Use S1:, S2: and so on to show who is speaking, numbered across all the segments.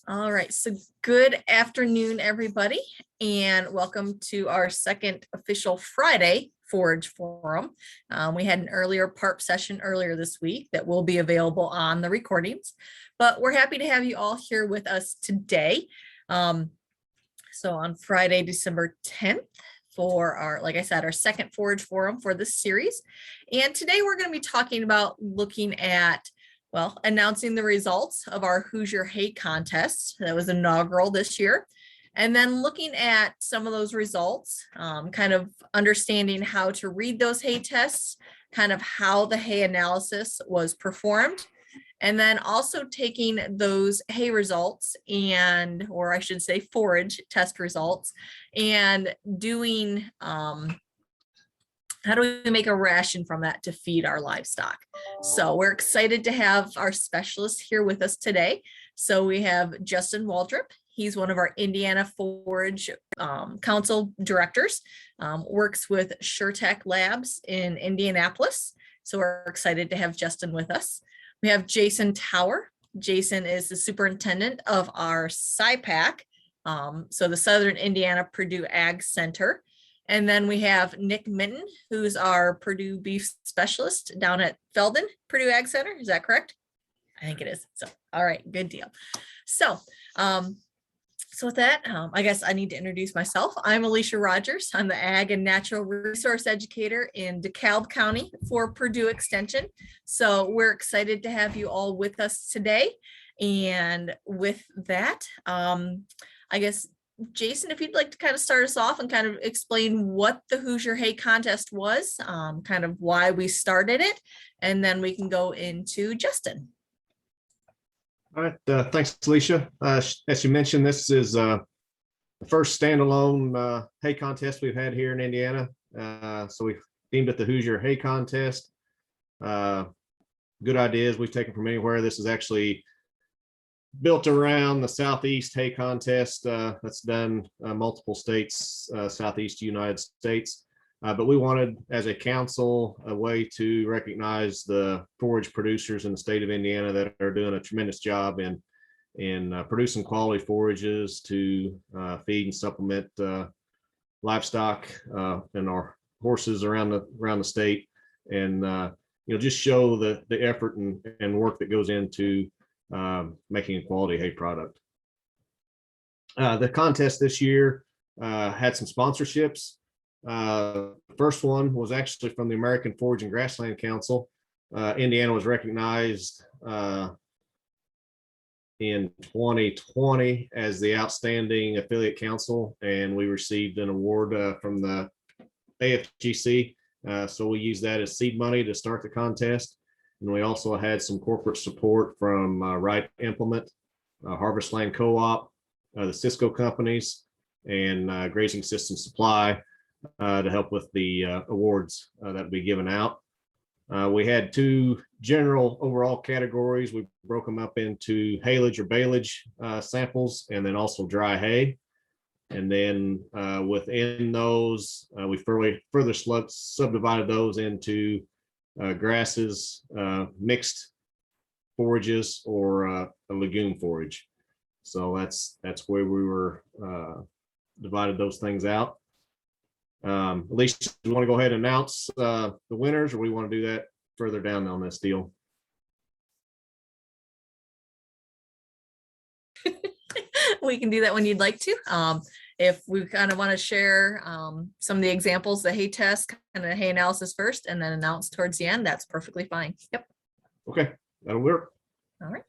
S1: All right, so good afternoon, everybody, and welcome to our second official Friday Forage Forum. We had an earlier PARP session earlier this week that will be available on the recordings, but we're happy to have you all here with us today. So on Friday, December 10th, for our, like I said, our second Forage Forum for this series. And today we're going to be talking about looking at announcing the results of our Hoosier Hay Contest that was inaugural this year, and then looking at some of those results, kind of understanding how to read those hay tests, kind of how the hay analysis was performed, and then also taking those hay results or I should say forage test results, and doing how do we make a ration from that to feed our livestock? So we're excited to have our specialists here with us today. So we have Justin Waldrip. He's one of our Indiana Forage Council directors, works with SureTech Labs in Indianapolis. So we're excited to have Justin with us. We have Jason Tower. Jason is the superintendent of our SIPAC, so the Southern Indiana Purdue Ag Center. And then we have Nick Minton, who's our Purdue beef specialist down at Felden Purdue Ag Center. Is that correct? I think it is. So, all right, good deal. So, with that, I guess I need to introduce myself. I'm Alicia Rogers. I'm the Ag and Natural Resource Educator in DeKalb County for Purdue Extension. So we're excited to have you all with us today. And with that, I guess, Jason, if you'd like to kind of start us off and kind of explain what the Hoosier Hay Contest was, kind of why we started it, and then we can go into Justin.
S2: All right, thanks, Alicia. As you mentioned, this is the first standalone hay contest we've had here in Indiana. So we've themed it the Hoosier Hay Contest. Good ideas we've taken from anywhere. This is actually built around the Southeast Hay Contest that's done multiple states, Southeast United States. But we wanted, as a council, a way to recognize the forage producers in the state of Indiana that are doing a tremendous job in producing quality forages to feed and supplement livestock and our horses around the state, and just show the effort and work that goes into making a quality hay product. The contest this year had some sponsorships. First one was actually from the American Forage and Grassland Council. Indiana was recognized in 2020 as the outstanding affiliate council, and we received an award from the AFGC. So we used that as seed money to start the contest. And we also had some corporate support from Right Implement, Harvest Land Co-op, the Cisco companies, and Grazing System Supply to help with the awards that will be given out. We had two general overall categories. We broke them up into haylage or baleage samples, and then also dry hay. And then within those, we further subdivided those into grasses, mixed forages, or a legume forage. So that's where we were divided those things out. At least we want to go ahead and announce the winners, or we want to do that further down on this deal?
S1: We can do that when you'd like to. If we kind of want to share some of the examples, the hay test, kind of hay analysis first, and then announce towards the end, that's perfectly fine. Yep.
S2: Okay, that'll work.
S1: All right.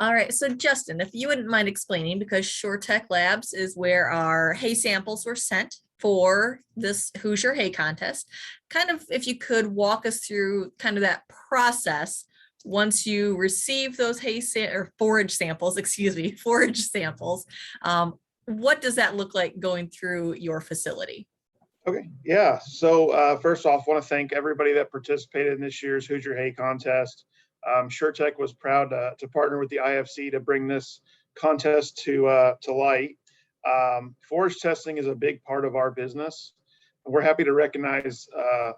S1: All right, so Justin, if you wouldn't mind explaining, because SureTech Labs is where our hay samples were sent for this Hoosier Hay Contest, kind of if you could walk us through kind of that process once you receive those forage samples, what does that look like going through your facility?
S3: Okay, yeah. So first off, I want to thank everybody that participated in this year's Hoosier Hay Contest. SureTech was proud to partner with the IFC to bring this contest to light. Forage testing is a big part of our business. We're happy to recognize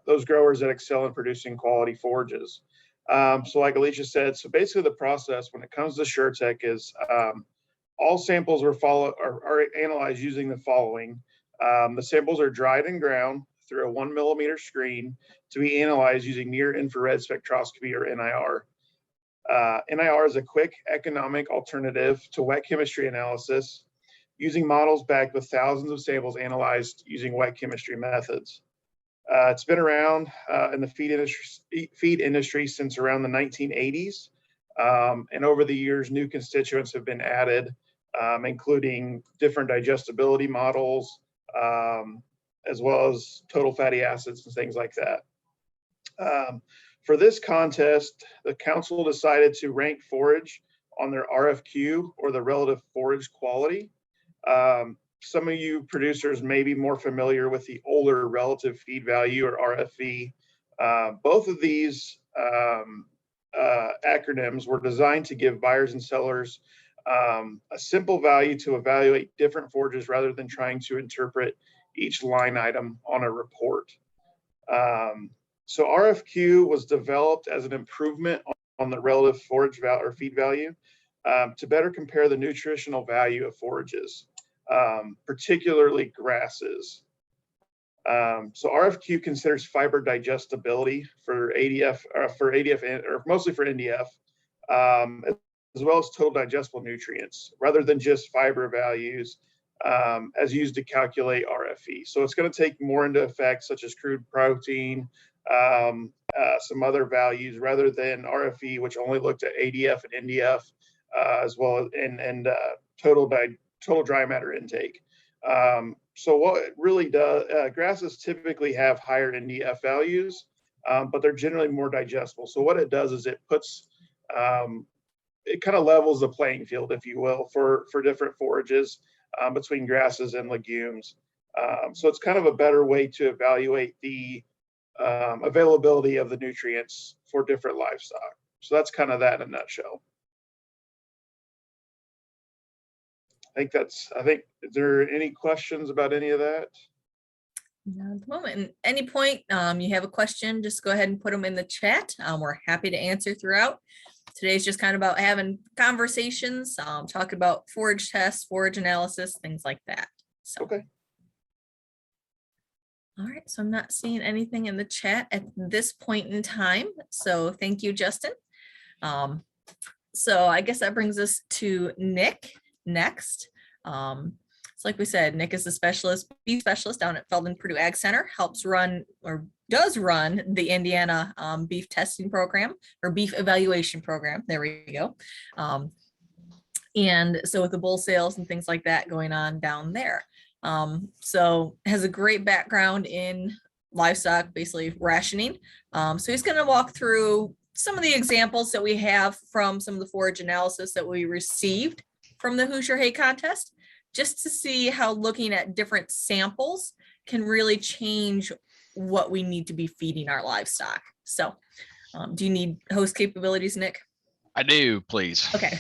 S3: those growers that excel in producing quality forages. So like Alicia said, so basically the process when it comes to SureTech is all samples are analyzed using the following. The samples are dried and ground through a 1 millimeter screen to be analyzed using near infrared spectroscopy, or NIR. NIR is a quick economic alternative to wet chemistry analysis, using models backed with thousands of samples analyzed using wet chemistry methods. It's been around in the feed industry since around the 1980s. And over the years, new constituents have been added, including different digestibility models, as well as total fatty acids and things like that. For this contest, the council decided to rank forage on their RFQ, or the relative forage quality. Some of you producers may be more familiar with the older relative feed value, or RFV. Both of these acronyms were designed to give buyers and sellers a simple value to evaluate different forages rather than trying to interpret each line item on a report. So RFQ was developed as an improvement on the relative forage value or feed value to better compare the nutritional value of forages, particularly grasses. So RFQ considers fiber digestibility for ADF, or mostly for NDF, as well as total digestible nutrients, rather than just fiber values as used to calculate RFE. So it's going to take more into effect, such as crude protein, some other values, rather than RFE, which only looked at ADF and NDF, as well as and total dry matter intake. So what it really does, grasses typically have higher NDF values, but they're generally more digestible. So what it does is it puts, it kind of levels the playing field, if you will, for different forages between grasses and legumes. So it's kind of a better way to evaluate the availability of the nutrients for different livestock. So that's kind of that in a nutshell. I think, is there any questions about any of that?
S1: Not at the moment. And any point you have a question, just go ahead and put them in the chat. We're happy to answer throughout. Today's just kind of about having conversations, talking about forage tests, forage analysis, things like that. So.
S3: Okay.
S1: All right, so I'm not seeing anything in the chat at this point in time. So thank you, Justin. So I guess that brings us to Nick next. So like we said, Nick is the beef specialist down at Feldman Purdue Ag Center, helps run or does run the Indiana beef testing program, or beef evaluation program. There we go. And so with the bull sales and things like that going on down there. So has a great background in livestock, basically rationing. So he's going to walk through some of the examples that we have from some of the forage analysis that we received from the Hoosier Hay Contest, just to see how looking at different samples can really change what we need to be feeding our livestock. So do you need host capabilities, Nick?
S4: I do, please.
S1: Okay.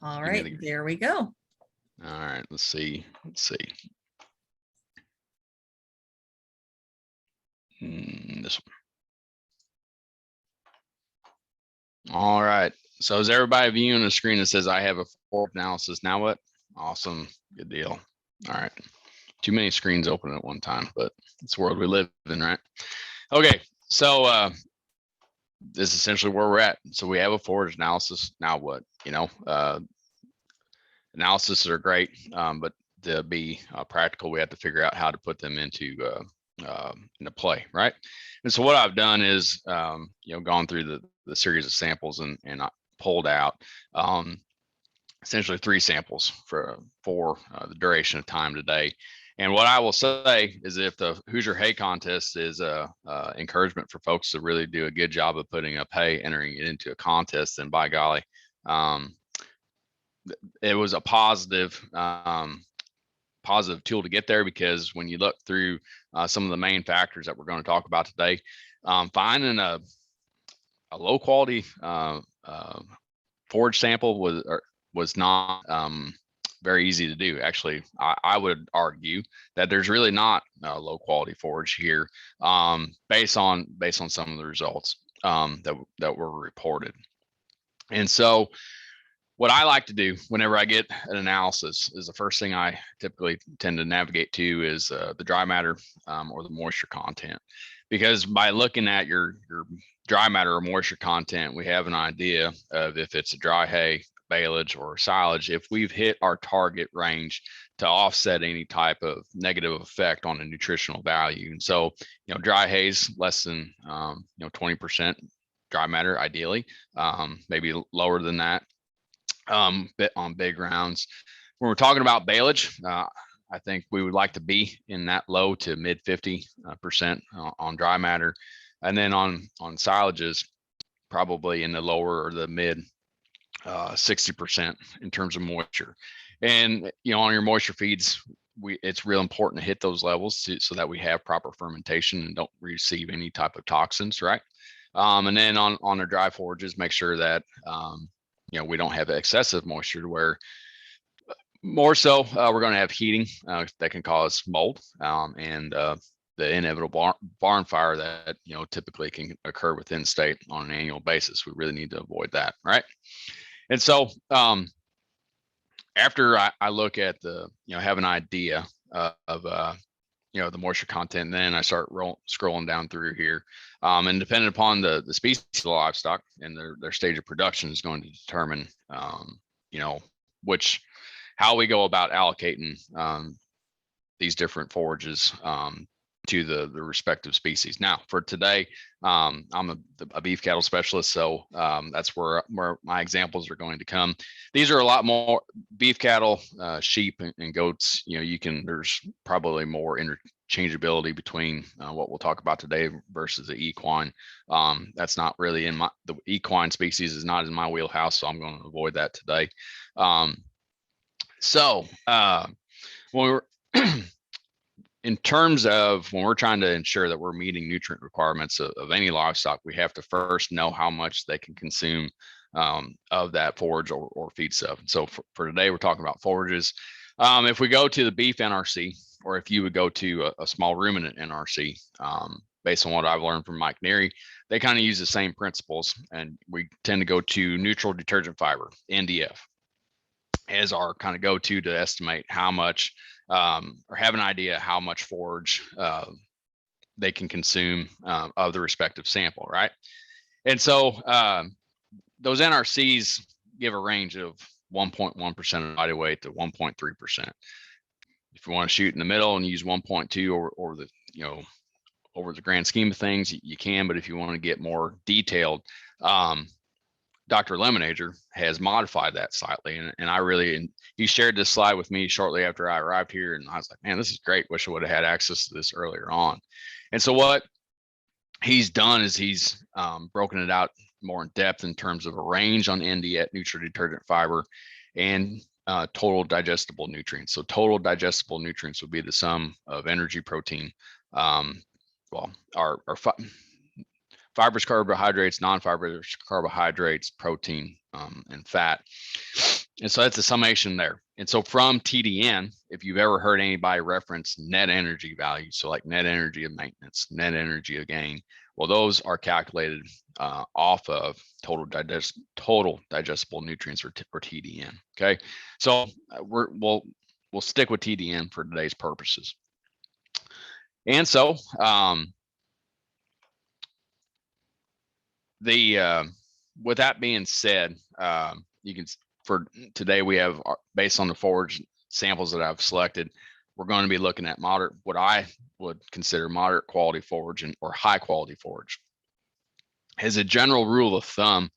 S1: All right, there we go.
S4: All right, let's see. This one. All right. So is everybody viewing a screen that says I have a forage analysis? Now what? Awesome. Good deal. All right. Too many screens open at one time, but it's the world we live in, right? Okay. So this is essentially where we're at. So we have a forage analysis. Now what? Analysis are great, but to be practical, we have to figure out how to put them into play, right? And so what I've done is, gone through the series of samples and I pulled out essentially 3 samples for the duration of time today. And what I will say is, if the Hoosier Hay Contest is a encouragement for folks to really do a good job of putting up hay, entering it into a contest, then by golly, it was a positive tool to get there, because when you look through some of the main factors that we're going to talk about today, finding a low quality forage sample was not very easy to do. Actually, I would argue that there's really not low quality forage here, based on some of the results that were reported. And so what I like to do whenever I get an analysis is the first thing I typically tend to navigate to is the dry matter or the moisture content, because by looking at your dry matter or moisture content, we have an idea of if it's a dry hay, baleage, or silage, if we've hit our target range to offset any type of negative effect on a nutritional value. And so, dry hay's less than 20% dry matter ideally, maybe lower than that. Bit on big rounds. When we're talking about baleage, I think we would like to be in that low to mid 50% on dry matter, and then on silages, probably in the lower or the mid 60% in terms of moisture. And on your moisture feeds, it's real important to hit those levels so that we have proper fermentation and don't receive any type of toxins, right? And then on our dry forages, make sure that we don't have excessive moisture to where more so we're going to have heating that can cause mold and the inevitable barn fire that typically can occur within state on an annual basis. We really need to avoid that, right? And so after I look at have an idea of the moisture content, then I start scrolling down through here, and depending upon the species of livestock and their stage of production is going to determine how we go about allocating these different forages to the respective species. Now for today, I'm a beef cattle specialist, so that's where my examples are going to come. These are a lot more beef cattle, sheep and goats. There's probably more interchangeability between what we'll talk about today versus the equine. That's not really the equine species is not in my wheelhouse, so I'm going to avoid that today. So when we're in terms of when we're trying to ensure that we're meeting nutrient requirements of any livestock, we have to first know how much they can consume of that forage or feed stuff. So for today, we're talking about forages. If we go to the beef NRC, or if you would go to a small ruminant NRC, based on what I've learned from Mike Neary, they kind of use the same principles, and we tend to go to neutral detergent fiber, NDF, as our kind of go-to to estimate how much or have an idea how much forage they can consume of the respective sample, right? And so those NRCs give a range of 1.1% of body weight to 1.3%. If you want to shoot in the middle and use 1.2 or the over the grand scheme of things, you can. But if you want to get more detailed, Dr. Lemonager has modified that slightly, and he shared this slide with me shortly after I arrived here, and I was like, man, this is great. Wish I would have had access to this earlier on. And so what he's done is he's broken it out more in depth in terms of a range on NDF, neutral detergent fiber, and total digestible nutrients. So total digestible nutrients would be the sum of energy, protein, our fibrous carbohydrates, non-fibrous carbohydrates, protein, and fat. And so that's a summation there. And so from TDN, if you've ever heard anybody reference net energy values, so like net energy of maintenance, net energy of gain, well, those are calculated off of total digestible nutrients or TDN. Okay, so we'll stick with TDN for today's purposes. And so with that being said, for today we have, based on the forage samples that I've selected, we're going to be looking at what I would consider moderate quality forage or high quality forage. As a general rule of thumb,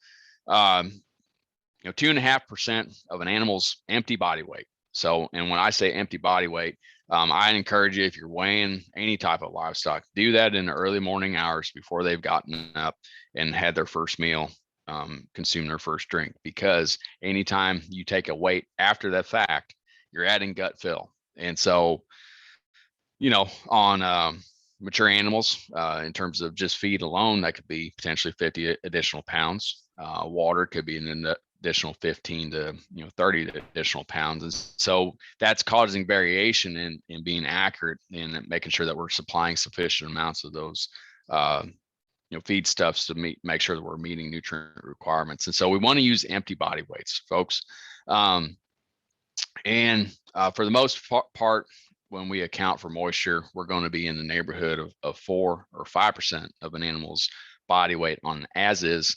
S4: 2.5% of an animal's empty body weight. So, and when I say empty body weight, I encourage you, if you're weighing any type of livestock, do that in the early morning hours before they've gotten up and had their first meal, consume their first drink, because anytime you take a weight after the fact, you're adding gut fill. And so, on mature animals, in terms of just feed alone, that could be potentially 50 additional pounds. Water could be in additional 15 to 30 additional pounds. And so that's causing variation in being accurate and making sure that we're supplying sufficient amounts of those feedstuffs to make sure that we're meeting nutrient requirements. And so we want to use empty body weights, folks. And for the most part, when we account for moisture, we're going to be in the neighborhood of 4 or 5% of an animal's body weight on an as is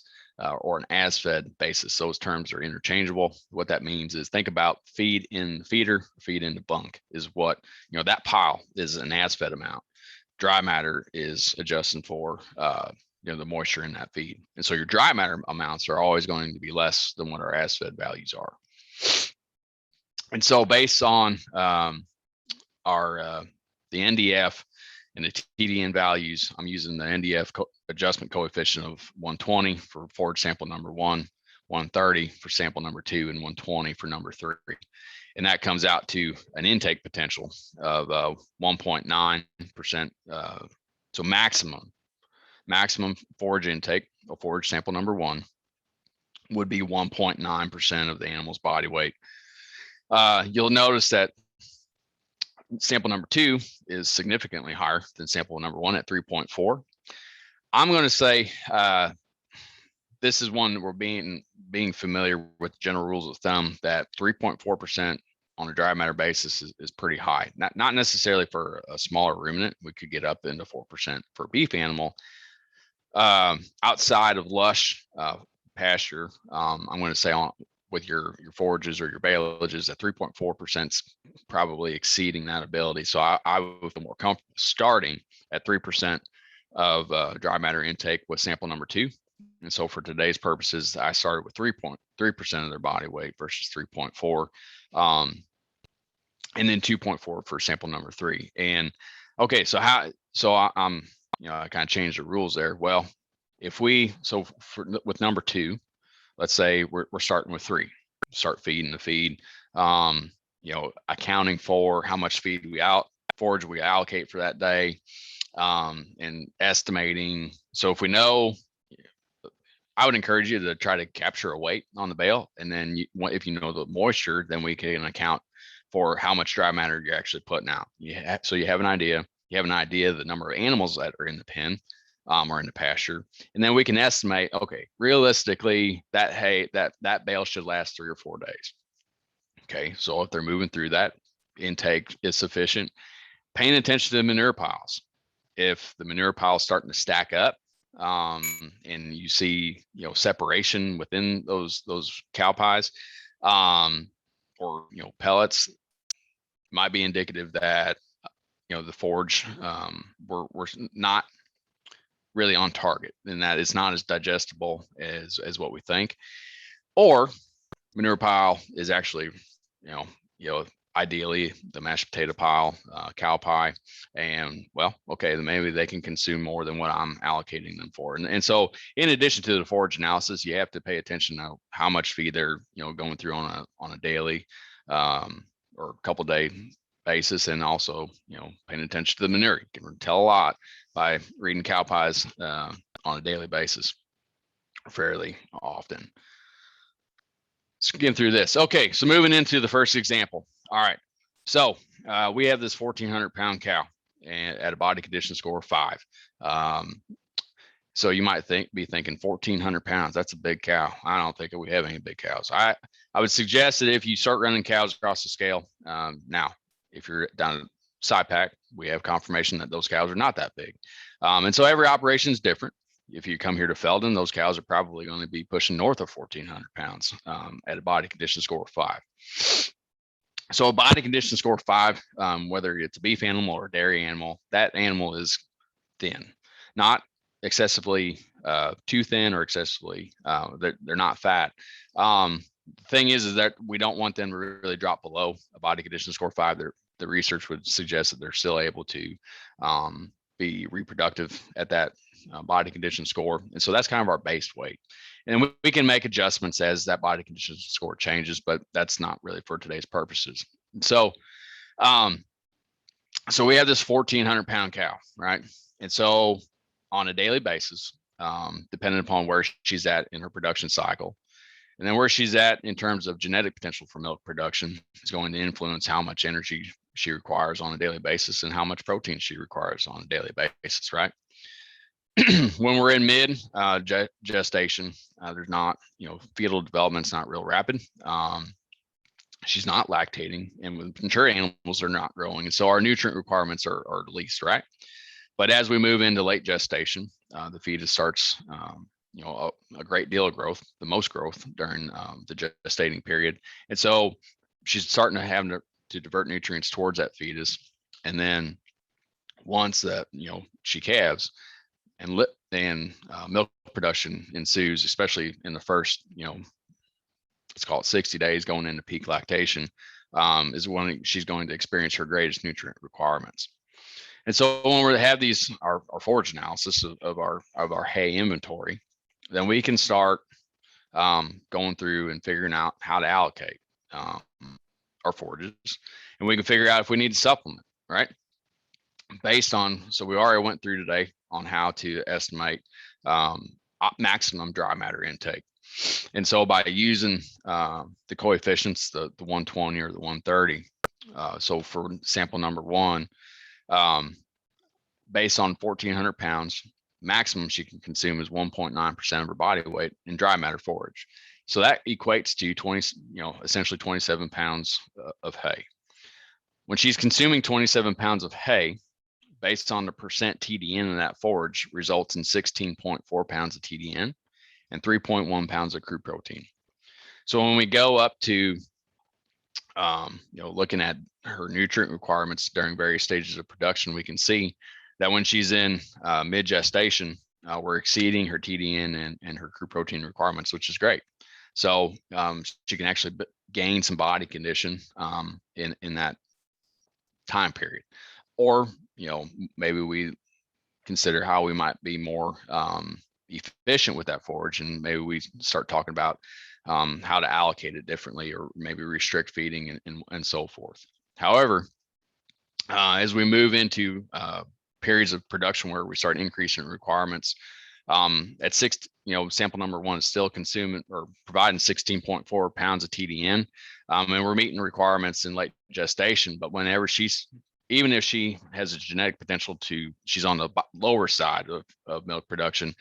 S4: or an as fed basis. Those terms are interchangeable. What that means is think about feed in the feeder, feed in the bunk is what, that pile is an as fed amount. Dry matter is adjusting for the moisture in that feed. And so your dry matter amounts are always going to be less than what our as fed values are. And so based on the NDF and the TDN values, I'm using the NDF adjustment coefficient of 120 for forage sample number 1, 130 for sample number 2, and 120 for number 3. And that comes out to an intake potential of 1.9%. So maximum forage intake of forage sample number 1 would be 1.9% of the animal's body weight. You'll notice that sample number 2 is significantly higher than sample number 1 at 3.4. I'm going to say this is one we're being familiar with general rules of thumb that 3.4% on a dry matter basis is pretty high. Not necessarily for a smaller ruminant. We could get up into 4% for a beef animal. Outside of lush pasture, I'm going to say with your forages or your baleages, at 3.4% is probably exceeding that ability. So I would feel more comfortable starting at 3% of dry matter intake with sample number 2. And so for today's purposes, I started with 3.3% of their body weight versus 3.4, and then 2.4 for sample number 3. And okay, so I kind of changed the rules there. Well, with number 2, let's say we're starting with 3, start feeding the feed, accounting for how much forage we allocate for that day, and estimating. So if we know, I would encourage you to try to capture a weight on the bale. And then if you know the moisture, then we can account for how much dry matter you're actually putting out. So you have an idea. You have an idea of the number of animals that are in the pen or in the pasture. And then we can estimate, okay, realistically, that bale should last 3 or 4 days. Okay, so if they're moving through that, intake is sufficient. Paying attention to the manure piles. If the manure pile is starting to stack up, and you see separation within those cow pies, or pellets, might be indicative that the forage we're not really on target, and that it's not as digestible as what we think. Or manure pile is actually ideally the mashed potato pile, cow pie, and then maybe they can consume more than what I'm allocating them for. And so in addition to the forage analysis, you have to pay attention to how much feed they're going through on a daily or a couple day basis, and also paying attention to the manure. You can tell a lot by reading cow pies on a daily basis fairly often. Let's get through this. Okay, so moving into the first example. All right, so we have this 1,400 pound cow at a body condition score of 5. So you might be thinking 1,400 pounds, that's a big cow. I don't think we have any big cows. I would suggest that if you start running cows across the scale, now, if you're down at SciPac, we have confirmation that those cows are not that big. And so every operation is different. If you come here to Felden, those cows are probably going to be pushing north of 1,400 pounds at a body condition score of 5. So a body condition score of 5, whether it's a beef animal or a dairy animal, that animal is thin, not excessively too thin or excessively, they're not fat. The thing is that we don't want them to really drop below a body condition score of 5. The research would suggest that they're still able to be reproductive at that body condition score. And so that's kind of our base weight. And we can make adjustments as that body condition score changes, but that's not really for today's purposes. So, so we have this 1,400 pound cow, right? And so on a daily basis, depending upon where she's at in her production cycle, And then where she's at in terms of genetic potential for milk production is going to influence how much energy she requires on a daily basis and how much protein she requires on a daily basis, right? When we're in mid gestation, there's not, fetal development's not real rapid. She's not lactating, and with mature animals, they're not growing. And so our nutrient requirements are least, right? But as we move into late gestation, the fetus starts, a great deal of growth, the most growth during the gestating period. And so she's starting to have to divert nutrients towards that fetus. And then once that, she calves and milk production ensues, especially in the first, let's call it 60 days going into peak lactation, is when she's going to experience her greatest nutrient requirements. And so when we have these, our forage analysis of our hay inventory, then we can start going through and figuring out how to allocate our forages, and we can figure out if we need to supplement, right? Based on, so we already went through today on how to estimate maximum dry matter intake. And so by using the coefficients, the 120 or the 130, so for sample number 1, based on 1,400 pounds, maximum she can consume is 1.9% of her body weight in dry matter forage. So that equates to essentially 27 pounds of hay. When she's consuming 27 pounds of hay, based on the percent TDN in that forage, results in 16.4 pounds of TDN and 3.1 pounds of crude protein. So when we go up to, looking at her nutrient requirements during various stages of production, we can see that when she's in mid gestation, we're exceeding her TDN and her crude protein requirements, which is great. So she can actually gain some body condition in that time period. Or, maybe we consider how we might be more efficient with that forage, and maybe we start talking about how to allocate it differently, or maybe restrict feeding and so forth. However, as we move into periods of production where we start increasing requirements, at sample number 1 is still consuming or providing 16.4 pounds of TDN, and we're meeting requirements in late gestation. But whenever even if she has a genetic potential she's on the lower side of milk production,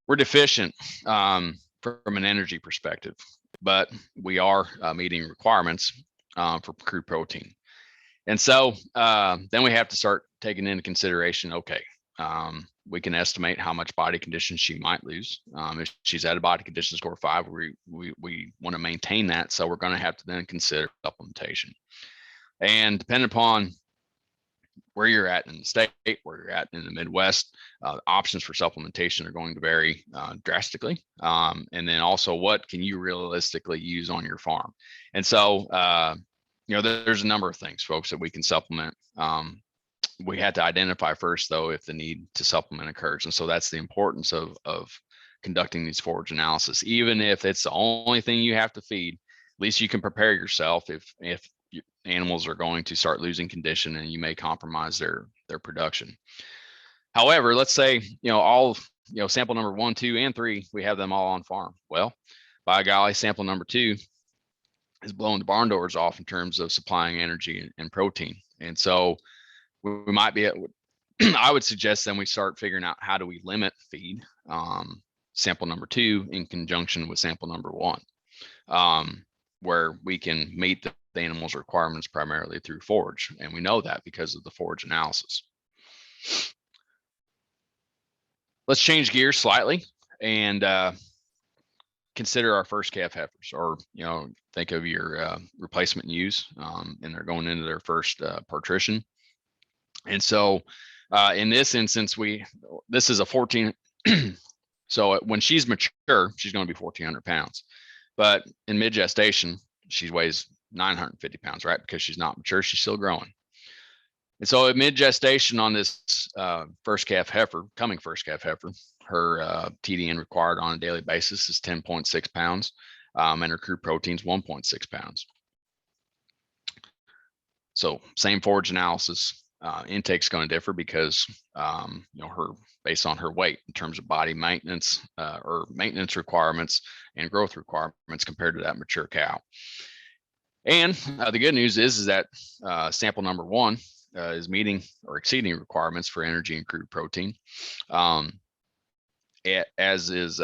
S4: we're deficient from an energy perspective, but we are meeting requirements for crude protein. And so then we have to start taking into consideration, okay, we can estimate how much body condition she might lose. If she's at a body condition score 5, we want to maintain that. So we're going to have to then consider supplementation. And depending upon where you're at in the state, where you're at in the Midwest, options for supplementation are going to vary drastically. And then also, what can you realistically use on your farm? And so, there's a number of things, folks, that we can supplement. We had to identify first, though, if the need to supplement occurs. And so that's the importance of conducting these forage analysis. Even if it's the only thing you have to feed, at least you can prepare yourself if animals are going to start losing condition and you may compromise their production. However, let's say, sample number 1, 2, and 3, we have them all on farm. Well, by golly, sample number 2 is blowing the barn doors off in terms of supplying energy and protein. And so we might be I would suggest then we start figuring out how do we limit feed sample number 2 in conjunction with sample number 1, where we can meet the animal's requirements primarily through forage. And we know that because of the forage analysis. Let's change gears slightly and consider our first calf heifers, or, think of your replacement ewes, and they're going into their first partition. And so in this instance, this is a 14. So when she's mature, she's going to be 1,400 pounds. But in mid gestation, she weighs 950 pounds, right? Because she's not mature, she's still growing. And so at mid gestation on this first calf heifer, her TDN required on a daily basis is 10.6 pounds, and her crude protein is 1.6 pounds. So same forage analysis. intake's going to differ because her based on her weight in terms of body maintenance or maintenance requirements and growth requirements compared to that mature cow. And the good news is that sample number 1 is meeting or exceeding requirements for energy and crude protein, as is.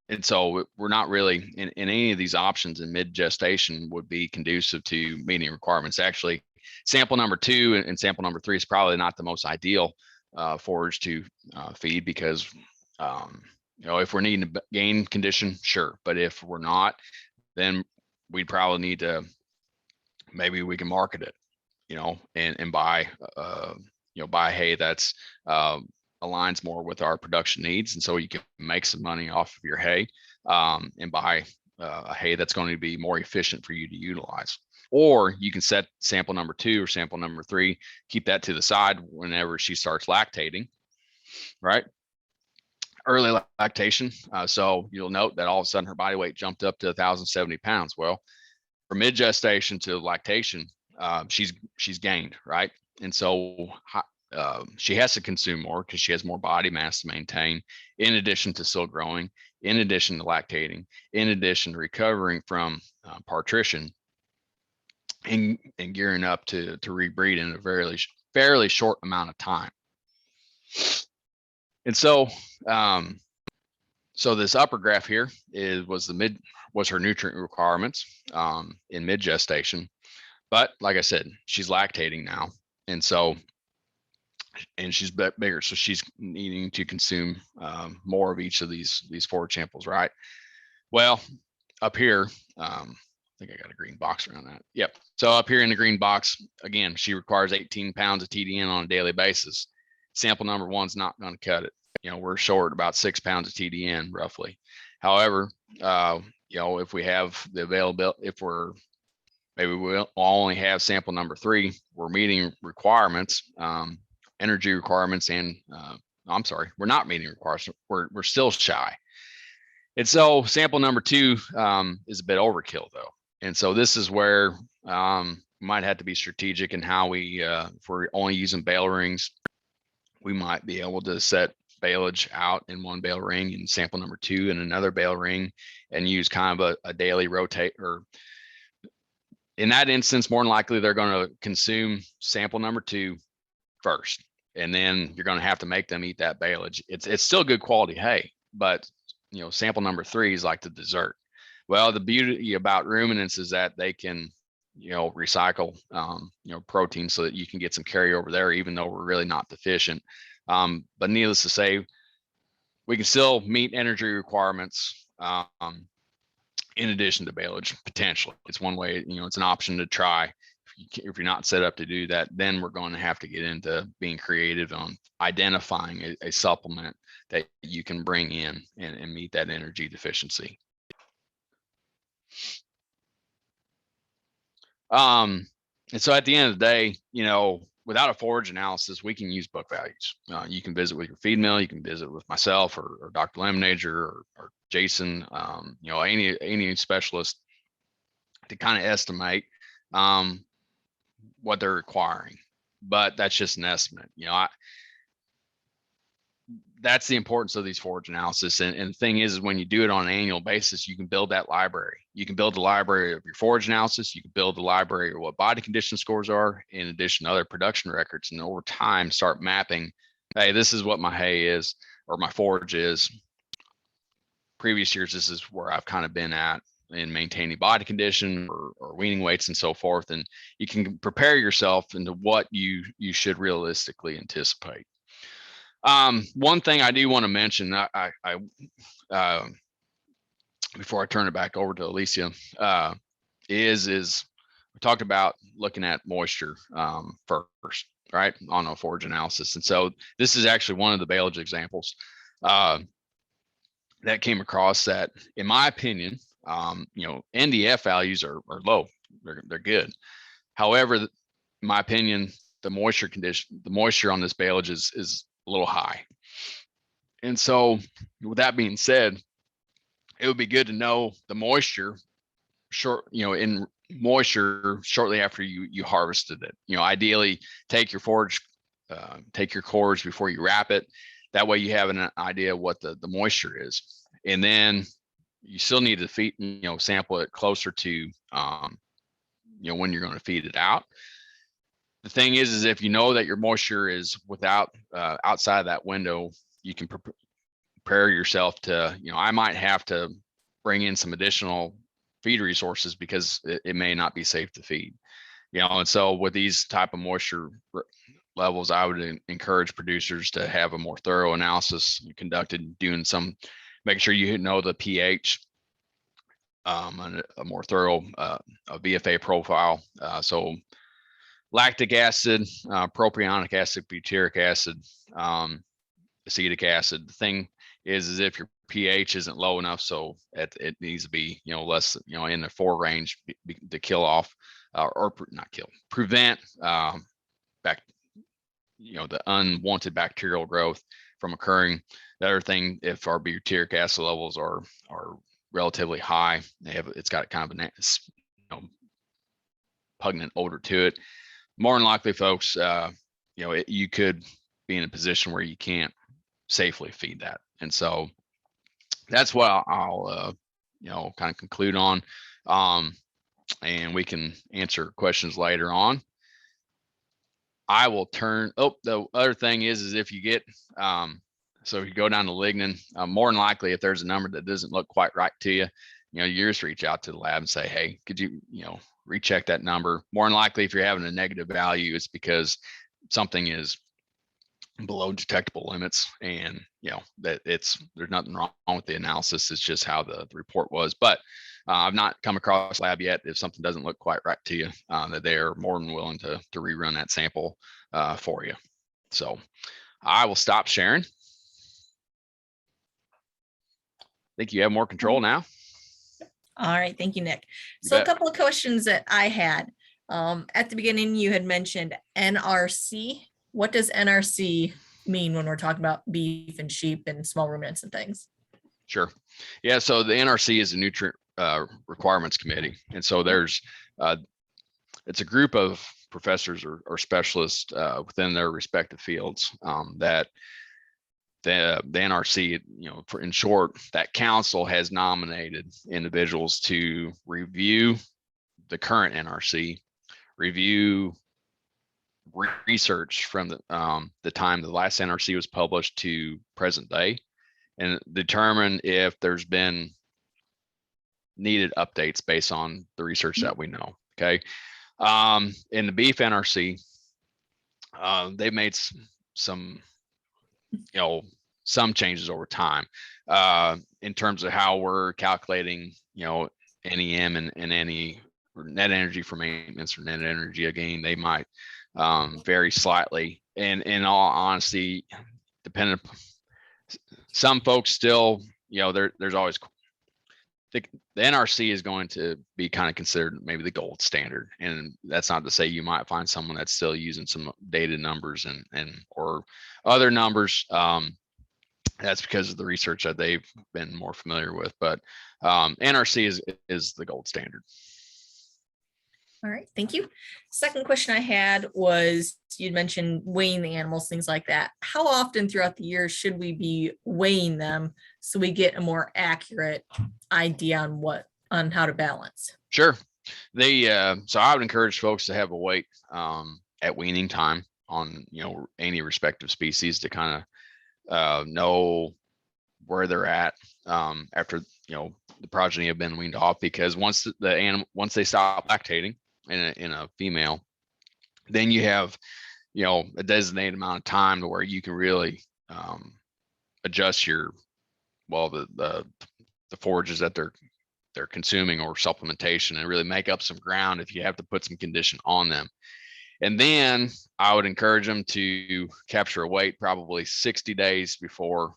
S4: And so we're not really in any of these options in mid gestation would be conducive to meeting requirements. Actually, sample number 2 and sample number 3 is probably not the most ideal forage to feed because, if we're needing to gain condition, sure. But if we're not, then we'd probably need to, maybe we can market it, and buy, buy hay that's aligns more with our production needs. And so you can make some money off of your hay and buy a hay that's going to be more efficient for you to utilize. Or you can set sample number 2 or sample number 3, keep that to the side whenever she starts lactating, right? Early lactation. So you'll note that all of a sudden her body weight jumped up to 1,070 pounds. Well, from mid gestation to lactation, she's gained, right? And so she has to consume more because she has more body mass to maintain, in addition to still growing, in addition to lactating, in addition to recovering from partition and gearing up to rebreed in a fairly short amount of time. And so, so this upper graph here was her nutrient requirements in mid gestation, but like I said, she's lactating now, and so. And she's bigger, so she's needing to consume more of each of these forage samples, right? Well, up here, I think I got a green box around that. Yep. So up here in the green box, again, she requires 18 pounds of TDN on a daily basis. Sample number 1's not going to cut it. We're short about 6 pounds of TDN roughly. However, if we have the availability, maybe we'll only have sample number 3, we're meeting requirements. Energy requirements and I'm sorry, we're not meeting requirements. We're still shy. And so sample number 2 is a bit overkill though. And so this is where we might have to be strategic in how we, if we're only using bale rings, we might be able to set baleage out in one bale ring and sample number 2 in another bale ring and use kind of a daily rotate, or in that instance, more than likely they're going to consume sample number 2 first. And then you're going to have to make them eat that baleage. It's still good quality hay, but sample number 3 is like the dessert. Well, the beauty about ruminants is that they can, recycle, protein so that you can get some carryover there, even though we're really not deficient. But needless to say, we can still meet energy requirements in addition to baleage potentially. It's one way, it's an option to try. If you're not set up to do that, then we're going to have to get into being creative on identifying a supplement that you can bring in and meet that energy deficiency. And so at the end of the day, without a forage analysis, we can use book values. You can visit with your feed mill, you can visit with myself or Dr. Lemonager or Jason, any specialist to kind of estimate what they're requiring, but that's just an estimate. That's the importance of these forage analysis. And the thing is when you do it on an annual basis, you can build that library. You can build a library of your forage analysis. You can build a library of what body condition scores are, in addition to other production records. And over time, start mapping, hey, this is what my hay is, or my forage is. Previous years, this is where I've kind of been at in maintaining body condition or weaning weights and so forth. And you can prepare yourself into what you should realistically anticipate. One thing I do want to mention, before I turn it back over to Alicia, is we talked about looking at moisture first, right, on a forage analysis. And so this is actually one of the baleage examples that came across that, in my opinion, NDF values are low. They're good. However, in my opinion, the moisture on this baleage is a little high. And so with that being said, it would be good to know the moisture in moisture shortly after you harvested it. Ideally take your forage, take your cores before you wrap it. That way you have an idea what the moisture is. And then you still need to feed, sample it closer to, when you're going to feed it out. The thing is if you know that your moisture is outside that window, you can prepare yourself to, I might have to bring in some additional feed resources because it may not be safe to feed, and so with these type of moisture levels, I would encourage producers to have a more thorough analysis conducted, making sure you know the pH, and a more thorough a VFA profile. So lactic acid, propionic acid, butyric acid, acetic acid. The thing is if your pH isn't low enough, so it needs to be less, in the 4 range to kill off or not kill, prevent the unwanted bacterial growth from occurring. The other thing, if our butyric acid levels are relatively high, it's got kind of a pungent odor to it. More than likely, folks, you could be in a position where you can't safely feed that. And so that's what I'll kind of conclude on. And we can answer questions later on. I will turn. The other thing is if you get, so if you go down to lignin, more than likely, if there's a number that doesn't look quite right to you, you just reach out to the lab and say, hey, could you, recheck that number? More than likely, if you're having a negative value, it's because something is below detectable limits, and that there's nothing wrong with the analysis. It's just how the report was. But I've not come across a lab yet, if something doesn't look quite right to you, that they're more than willing to rerun that sample for you. So I will stop sharing. I think you have more control now.
S1: All right, thank you, Nick.
S4: You
S1: So
S4: bet.
S1: a couple of questions that I had. At the beginning, you had mentioned NRC. What does NRC mean when we're talking about beef and sheep and small ruminants and things?
S4: Sure. Yeah. So the NRC is a nutrient requirements committee. And so there's, it's a group of professors or specialists within their respective fields that the NRC, in short, that council has nominated individuals to review the current NRC, review research from the time the last NRC was published to present day, and determine if there's been needed updates based on the research that we know. Okay. In the beef NRC, they've made some changes over time in terms of how we're calculating, NEM and any net energy for maintenance or net energy gain. They might vary slightly. And in all honesty, dependent, some folks still, there's always, the NRC is going to be kind of considered maybe the gold standard. And that's not to say you might find someone that's still using some dated numbers and or other numbers. That's because of the research that they've been more familiar with, but NRC is the gold standard.
S1: All right, thank you. Second question I had was, you mentioned weighing the animals, things like that. How often throughout the year should we be weighing them so we get a more accurate idea on how to balance?
S4: Sure. So I would encourage folks to have a weight at weaning time on, any respective species to kind of know where they're at after, the progeny have been weaned off, because once once they stop lactating in a female, then you have, a designated amount of time to where you can really adjust the forages that they're consuming or supplementation, and really make up some ground if you have to put some condition on them. And then I would encourage them to capture a weight probably 60 days before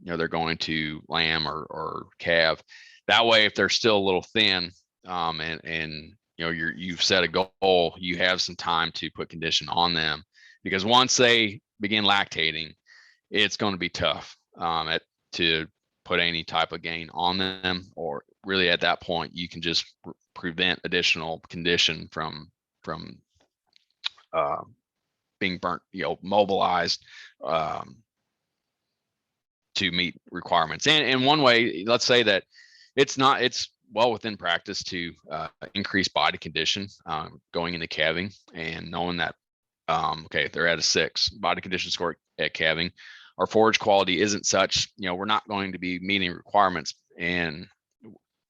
S4: they're going to lamb or calve. That way, if they're still a little thin, and you've set a goal, you have some time to put condition on them, because once they begin lactating, it's going to be tough to put any type of gain on them, or really at that point you can just prevent additional condition from being burnt, mobilized to meet requirements. And one way, let's say that it's well within practice to increase body condition going into calving, and knowing that okay, they're at a 6 body condition score at calving, our forage quality isn't such, we're not going to be meeting requirements, and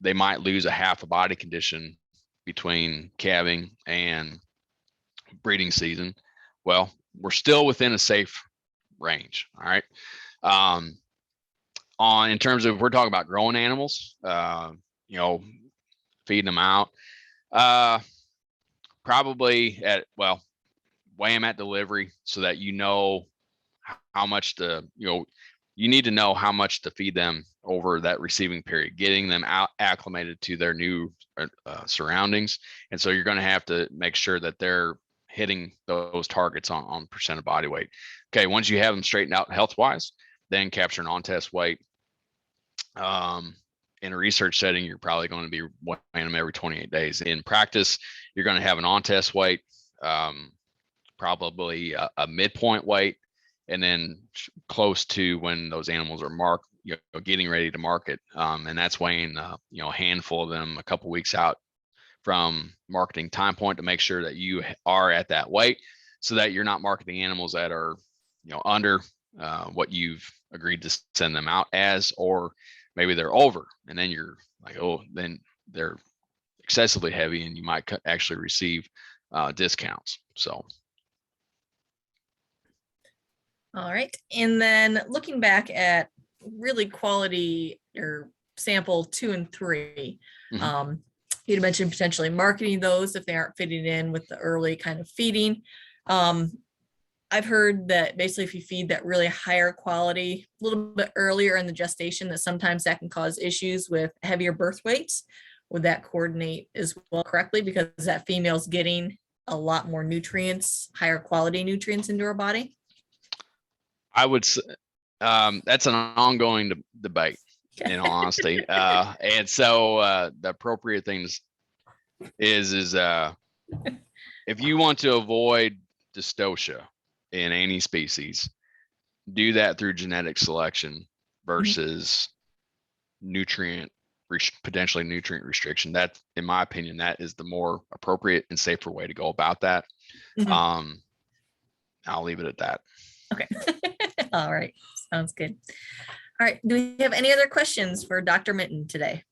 S4: they might lose a half a body condition between calving and breeding season. Well, we're still within a safe range. All right. In terms of, we're talking about growing animals, feeding them out, probably weigh them at delivery so that how much you need to know how much to feed them over that receiving period, getting them acclimated to their new surroundings. And so you're going to have to make sure that they're hitting those targets on percent of body weight. Okay, once you have them straightened out health wise, then capture an on-test weight. In a research setting, you're probably going to be weighing them every 28 days. In practice, you're going to have an on-test weight, probably a midpoint weight, and then close to when those animals are getting ready to market. And that's weighing, a handful of them a couple weeks out from marketing time point to make sure that you are at that weight, so that you're not marketing animals that are, under what you've agreed to send them out as, or maybe they're over, and then you're like, oh, then they're excessively heavy and you might actually receive discounts. So.
S1: All right. And then looking back at really quality or sample 2 and 3, you'd mentioned potentially marketing those if they aren't fitting in with the early kind of feeding. I've heard that basically if you feed that really higher quality a little bit earlier in the gestation, that sometimes that can cause issues with heavier birth weights. Would that coordinate as well correctly, because that female's getting a lot more nutrients, higher quality nutrients into her body?
S4: I would say that's an ongoing debate, in all honesty. And so the appropriate thing is if you want to avoid dystocia in any species, do that through genetic selection versus potentially nutrient restriction. That, in my opinion, that is the more appropriate and safer way to go about that. I'll leave it at that.
S1: Okay. All right. Sounds good. All right. Do we have any other questions for Dr. Minton today?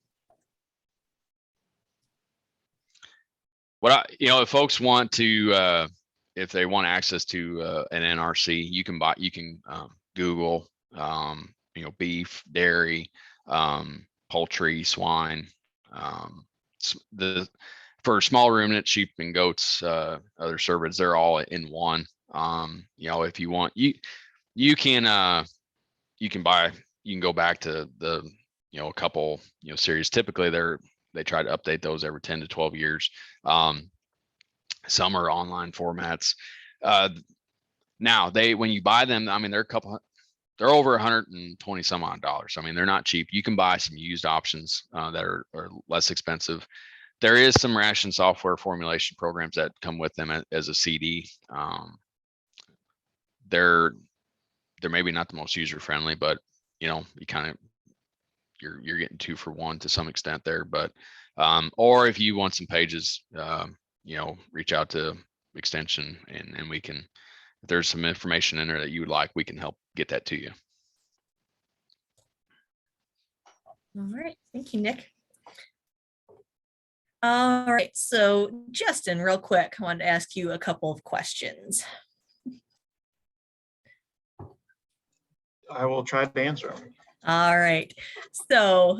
S4: If folks want to, if they want access to an NRC, you can Google, beef, dairy, poultry, swine, for small ruminant, sheep and goats, other cervids, they're all in one. If you want, you can go back to the, a couple, series. Typically they try to update those every 10 to 12 years. Some are online formats. Now when you buy them, they're over 120 some odd dollars. They're not cheap. You can buy some used options that are less expensive. There is some ration software formulation programs that come with them as a CD. They're maybe not the most user friendly, but you kind of you're getting 2 for 1 to some extent there. But or if you want some pages, reach out to Extension and we can, if there's some information in there that you would like, we can help get that to you.
S1: All right. Thank you, Nick. All right. So Justin, real quick, I wanted to ask you a couple of questions.
S3: I will try to answer them.
S1: All right. So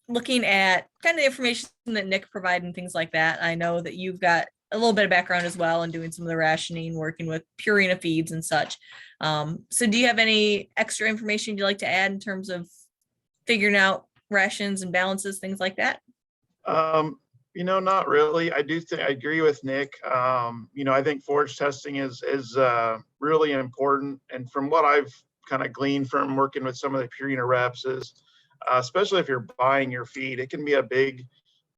S1: looking at kind of the information that Nick provided and things like that, I know that you've got a little bit of background as well in doing some of the rationing, working with Purina feeds and such. So do you have any extra information you'd like to add in terms of figuring out rations and balances, things like that?
S3: Not really. I agree with Nick. I think forage testing is really important. And from what I've kind of gleaned from working with some of the Purina reps is, especially if you're buying your feed, it can be a big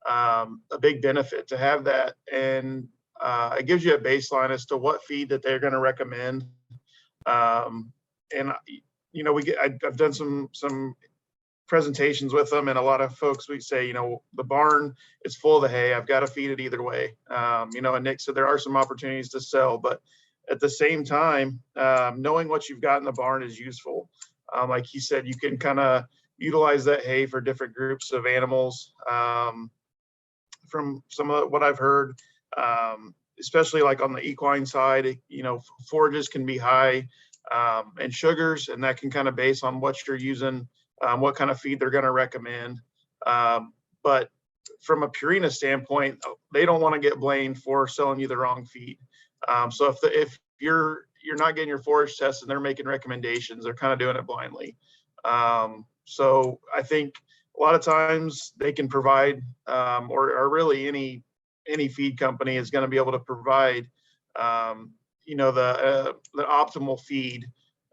S3: a big benefit to have that. And it gives you a baseline as to what feed that they're going to recommend. And I've done some presentations with them, and a lot of folks, we say, the barn is full of the hay. I've got to feed it either way. And Nick said there are some opportunities to sell, but at the same time, knowing what you've got in the barn is useful. Like he said, you can kind of utilize that hay for different groups of animals. From some of what I've heard, especially like on the equine side, forages can be high in sugars, and that can kind of base on what you're using, what kind of feed they're going to recommend. But from a Purina standpoint, they don't want to get blamed for selling you the wrong feed. So if you're not getting your forage test and they're making recommendations, they're kind of doing it blindly. So I think a lot of times they can provide, or really any feed company is going to be able to provide, the optimal feed,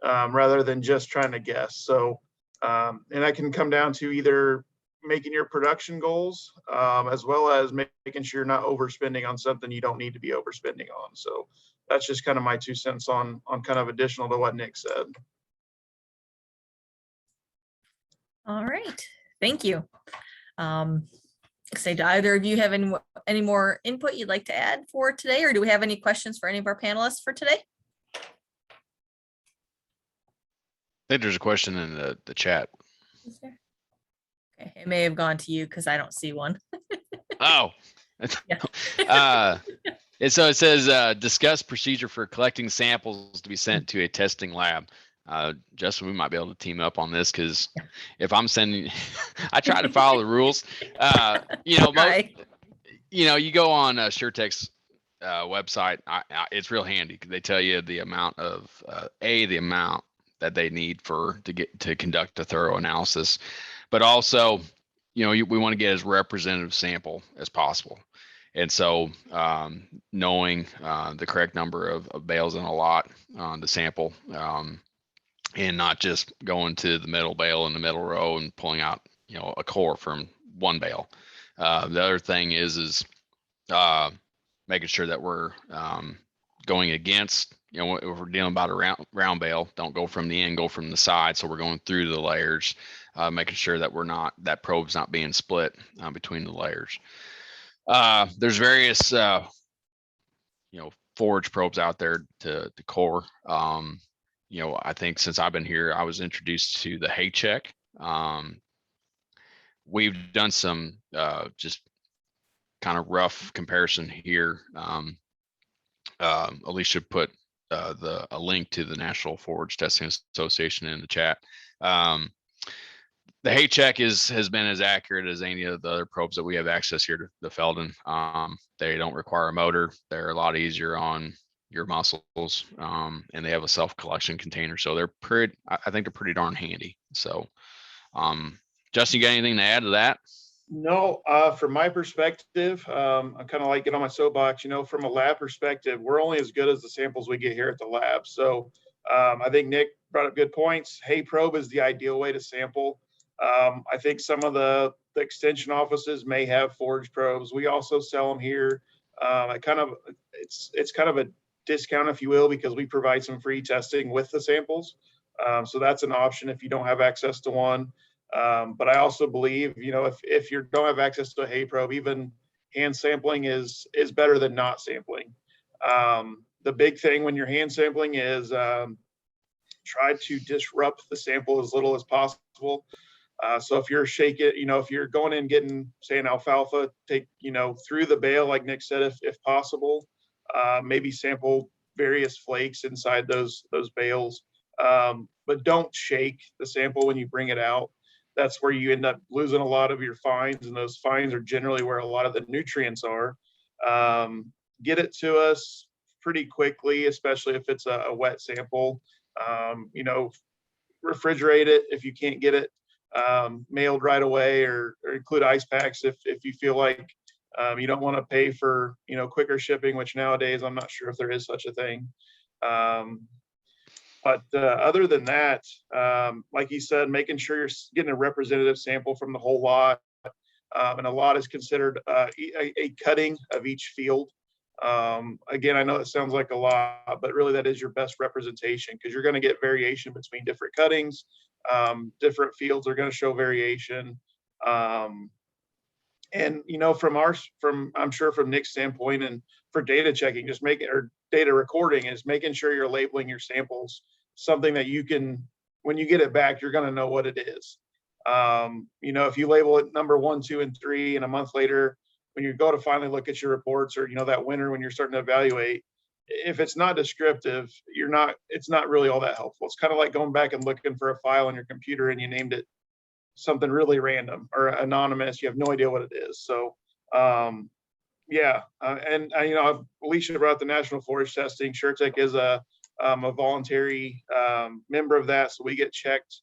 S3: rather than just trying to guess. So, and that can come down to either making your production goals, as well as making sure you're not overspending on something you don't need to be overspending on. So that's just kind of my 2 cents on kind of additional to what Nick said.
S1: All right, thank you. Say, do either of you have any more input you'd like to add for today, or do we have any questions for any of our panelists for today?
S4: I think there's a question in the chat.
S1: Is there? Okay, it may have gone to you because I don't see one.
S4: Oh.
S1: Yeah.
S4: And so it says, discuss procedure for collecting samples to be sent to a testing lab. Justin, we might be able to team up on this, because if I'm sending, I try to follow the rules. You go on SureTech's website. It's real handy because they tell you the amount of the amount that they need to conduct a thorough analysis, but also, we want to get as representative sample as possible. And so knowing the correct number of bales in a lot to sample, and not just going to the middle bale in the middle row and pulling out, a core from one bale. The other thing is making sure that we're going against, if we're dealing about a round bale, don't go from the end, go from the side. So we're going through the layers, making sure that that probe's not being split between the layers. There's various, forage probes out there to core. I think since I've been here, I was introduced to the hay check. We've done some just kind of rough comparison here. Alicia put a link to the National Forage Testing Association in the chat. The hay check has been as accurate as any of the other probes that we have access here to the Felden. They don't require a motor. They're a lot easier on your muscles, and they have a self-collection container. So I think they're pretty darn handy. So, Justin, you got anything to add to that?
S3: No, from my perspective, I kind of like get on my soapbox, from a lab perspective, we're only as good as the samples we get here at the lab. So I think Nick brought up good points. Hay probe is the ideal way to sample. I think some of the extension offices may have forage probes. We also sell them here. It's kind of a discount, if you will, because we provide some free testing with the samples. So that's an option if you don't have access to one. But I also believe, if you don't have access to a hay probe, even hand sampling is better than not sampling. The big thing when you're hand sampling is try to disrupt the sample as little as possible. So if you're if you're going in getting, say, an alfalfa, take, through the bale, like Nick said, if possible, maybe sample various flakes inside those bales, but don't shake the sample when you bring it out. That's where you end up losing a lot of your fines, and those fines are generally where a lot of the nutrients are. Get it to us pretty quickly, especially if it's a wet sample. Refrigerate it if you can't get it mailed right away, or include ice packs if you feel like you don't want to pay for quicker shipping, which nowadays I'm not sure if there is such a thing. But other than that, like he said, making sure you're getting a representative sample from the whole lot. and a lot is considered a cutting of each field. Again, I know it sounds like a lot, but really that is your best representation, because you're going to get variation between different cuttings. Different fields are going to show variation. And from I'm sure from Nick's standpoint, and for data checking, just making, or data recording, is making sure you're labeling your samples something that you can, when you get it back, you're going to know what it is. If you label it number 1, 2, and 3, and a month later, when you go to finally look at your reports, or that winter when you're starting to evaluate, if it's not descriptive, it's not really all that helpful. It's kind of like going back and looking for a file on your computer and you named it something really random or anonymous. You have no idea what it is. So Alicia brought up the National Forage Testing. SureTech is a voluntary member of that, so we get checked.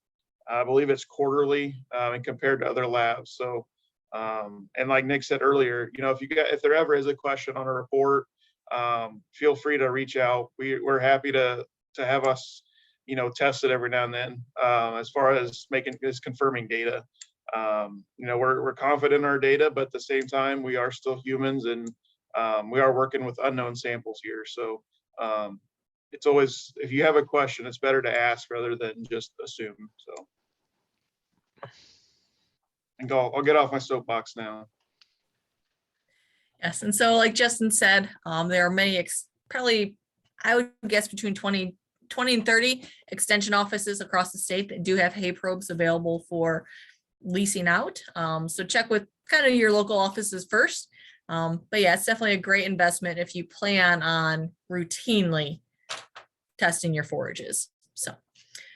S3: I believe it's quarterly, and compared to other labs. So, and like Nick said earlier, if there ever is a question on a report, feel free to reach out. We're happy to have us, test it every now and then. As far as confirming data, we're confident in our data, but at the same time, we are still humans, and we are working with unknown samples here. So it's always, if you have a question, it's better to ask rather than just assume. So. And I'll get off my soapbox now.
S1: Yes, and so like Justin said, there are many, probably I would guess between 20 and 30 extension offices across the state that do have hay probes available for leasing out. So check with kind of your local offices first. But yeah, it's definitely a great investment if you plan on routinely testing your forages. So.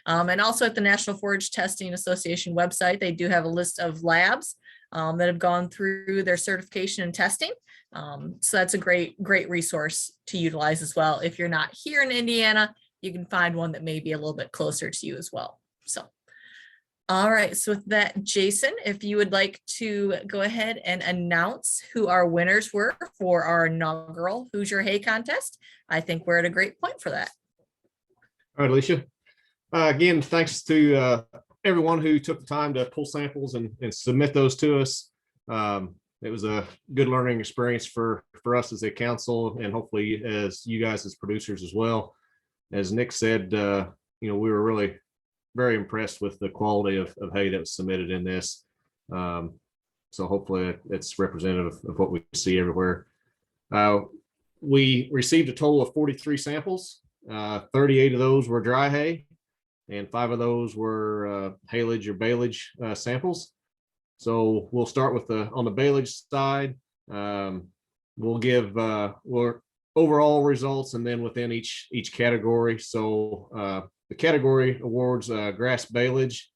S1: And also at the National Forage Testing Association website, they do have a list of labs that have gone through their certification and testing. So that's a great resource to utilize as well. If you're not here in Indiana, you can find one that may be a little bit closer to you as well. So, all right. So with that, Jason, if you would like to go ahead and announce who our winners were for our inaugural Hoosier Hay Contest, I think we're at a great point for that.
S2: All right, Alicia. Again, thanks to everyone who took the time to pull samples and submit those to us. It was a good learning experience for us as a council, and hopefully as you guys as producers as well. As Nick said, we were really very impressed with the quality of hay that was submitted in this. So hopefully it's representative of what we see everywhere. We received a total of 43 samples. 38 of those were dry hay, and 5 of those were haylage or baleage samples. So we'll start with on the baleage side. We'll give overall results, and then within each category. So the category awards grass baleage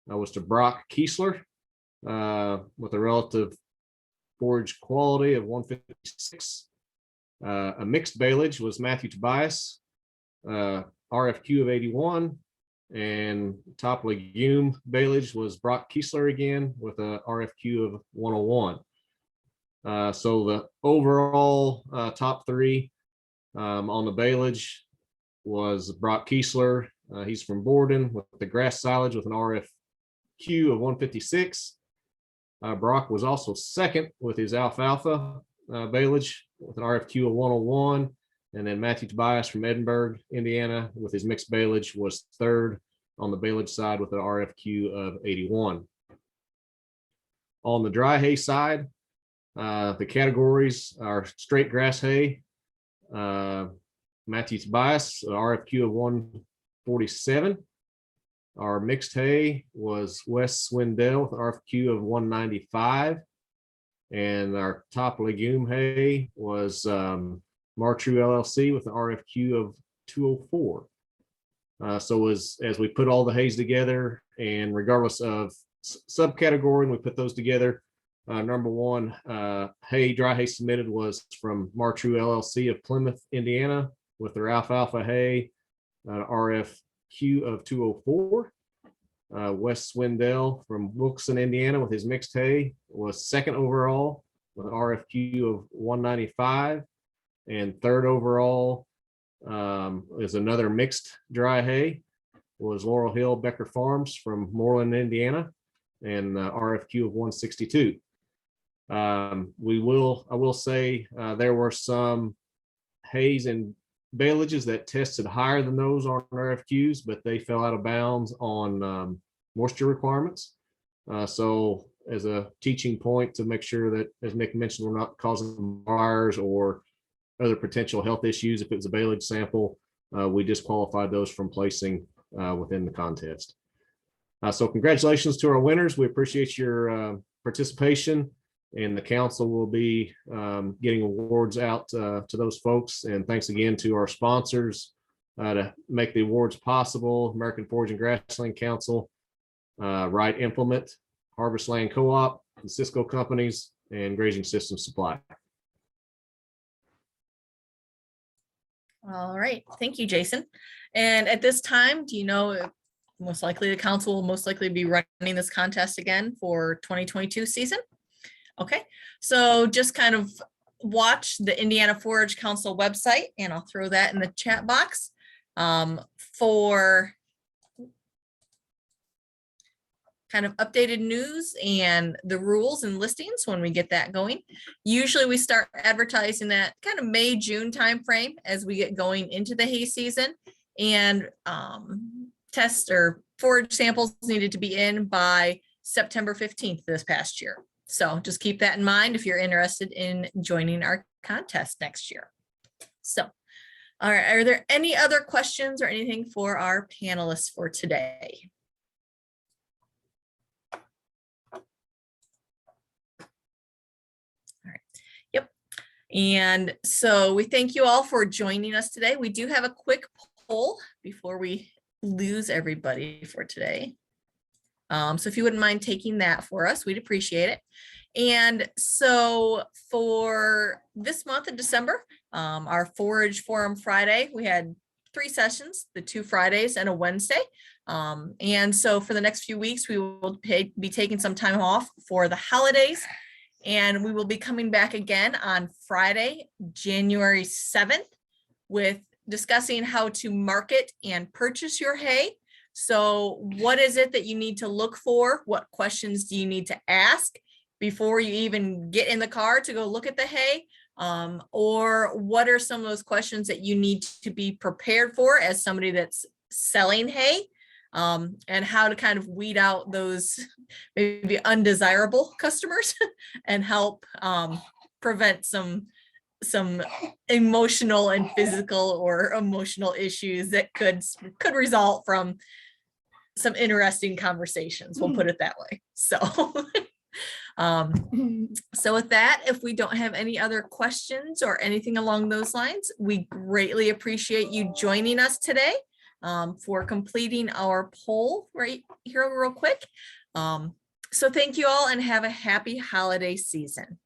S2: was to Brock Kiesler with a relative forage quality of 156. A mixed baleage was Matthew Tobias, RFQ of 81. And top legume baleage was Brock Kiesler again with a RFQ of 101. So the overall top 3 on the baleage was Brock Kiesler. He's from Borden with the grass silage with an RFQ of 156. Brock was also second with his alfalfa baleage with an RFQ of 101. And then Matthew Tobias from Edinburgh, Indiana, with his mixed baleage was third on the baleage side with an RFQ of 81. On the dry hay side, the categories are straight grass hay, Matthew Tobias, RFQ of 147. Our mixed hay was Wes Swindell with an RFQ of 195. And our top legume hay was Martrue LLC with an RFQ of 204. So as we put all the hays together, and regardless of subcategory, and we put those together, number 1 dry hay submitted was from Martrue LLC of Plymouth, Indiana, with their alfalfa hay, RFQ of 204. Wes Swindell from Wilkeston, Indiana, with his mixed hay was second overall with an RFQ of 195. And third overall is another mixed dry hay, was Laurel Hill Becker Farms from Moreland, Indiana, and RFQ of 162. I will say there were some hays and baleages that tested higher than those on RFQs, but they fell out of bounds on moisture requirements. So as a teaching point to make sure that, as Nick mentioned, we're not causing fires or other potential health issues. If it was a baleage sample, we disqualified those from placing within the contest. So congratulations to our winners. We appreciate your participation, and the council will be getting awards out to those folks. And thanks again to our sponsors to make the awards possible: American Forage and Grassland Council, Right Implement, Harvest Land Co-op, the Cisco Companies, and Grazing Systems Supply.
S1: All right, thank you, Jason. And at this time, do you know, most likely the council will most likely be running this contest again for 2022 season? Okay, so just kind of watch the Indiana Forage Council website, and I'll throw that in the chat box for kind of updated news and the rules and listings when we get that going. Usually we start advertising that kind of May, June timeframe as we get going into the hay season, and test or forage samples needed to be in by September 15th this past year. So just keep that in mind if you're interested in joining our contest next year. So, all right, are there any other questions or anything for our panelists for today? And so we thank you all for joining us today. We do have a quick poll before we lose everybody for today. So if you wouldn't mind taking that for us, we'd appreciate it. And so for this month of December, our Forage Forum Friday, we had 3 sessions, the 2 Fridays and a Wednesday. And so for the next few weeks, we will be taking some time off for the holidays. And we will be coming back again on Friday, January 7th, with discussing how to market and purchase your hay. So what is it that you need to look for? What questions do you need to ask before you even get in the car to go look at the hay? Or what are some of those questions that you need to be prepared for as somebody that's selling hay? And how to kind of weed out those maybe undesirable customers and help prevent some emotional and physical or emotional issues that could result from some interesting conversations. We'll put it that way. So, so with that, if we don't have any other questions or anything along those lines, we greatly appreciate you joining us today. For completing our poll right here real quick. So thank you all and have a happy holiday season.